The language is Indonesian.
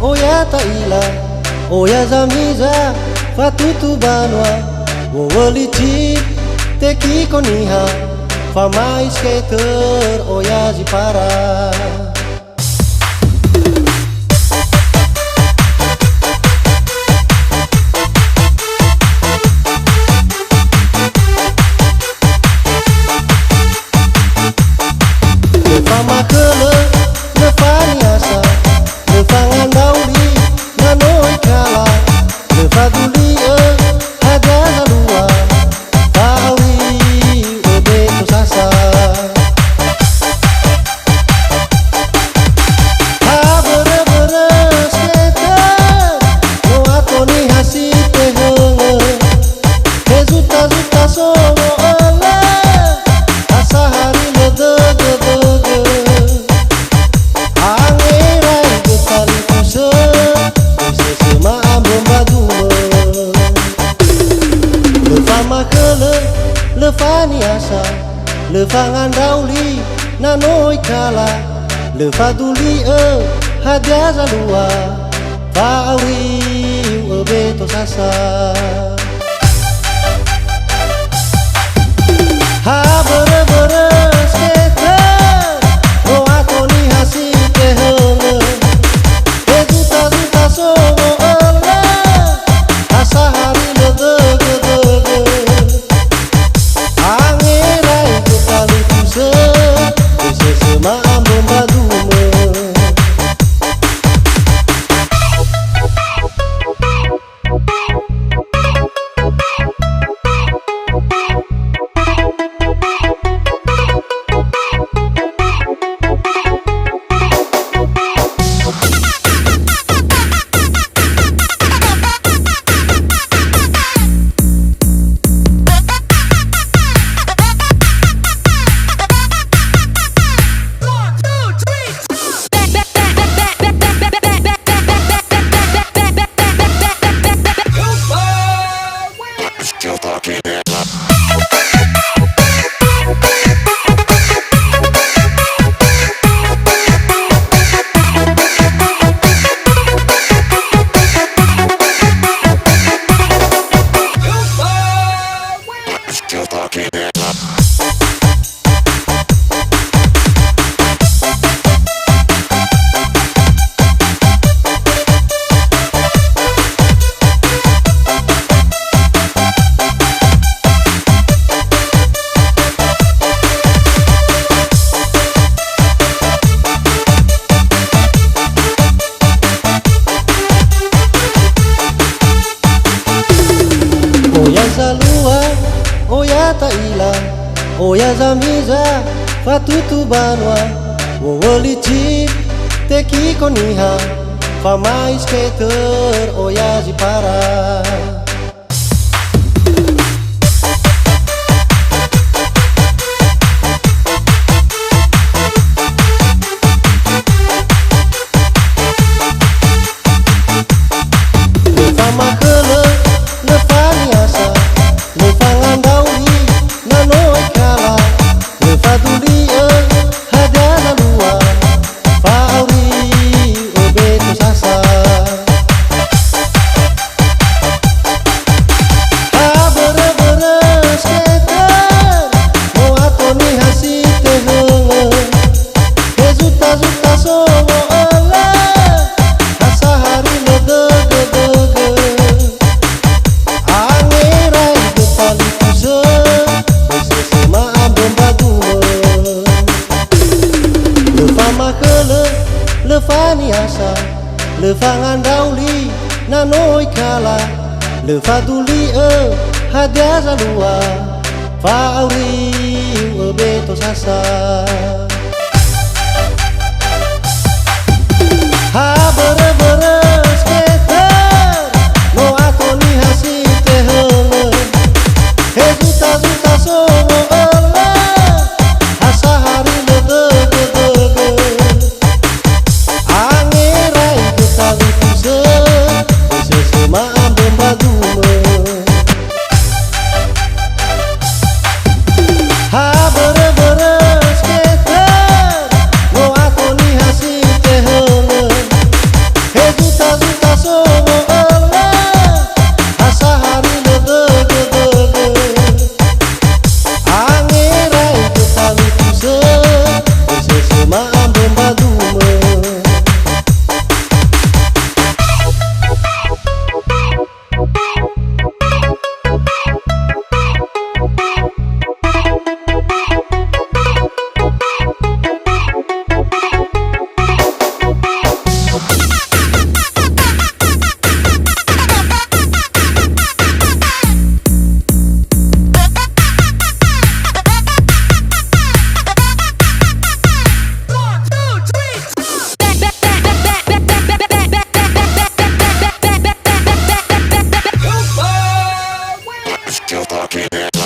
Oya taila, oya zamiza, fatutu banwa, wolici, teki koniha, famai skater, oya zipara. Fama kele, lefaniasa, lefangan dauli, nanoi kala, lefaduli ada halua, taui beto sasa. Ha bere skater, no atoni hasite henge, resulta songo ele, asahari ledege. Lefaniasa, lefangan dauli, nanoi kala, lefaduli hadia zalua, fauri beto sasa. Ha bere skater, no atoni hasite henge, resulta songo ele, asahari ledege. Oya zalua, oya taila, oya zamiza, fatutu banwa, wolici, teki koniha, famai skater, oya zipara. Lefaniasa, lefangan dauli, nanoi kala, lefaduli hadia zalua, fauri beto sasa. Ha bere skater, You're fucking it.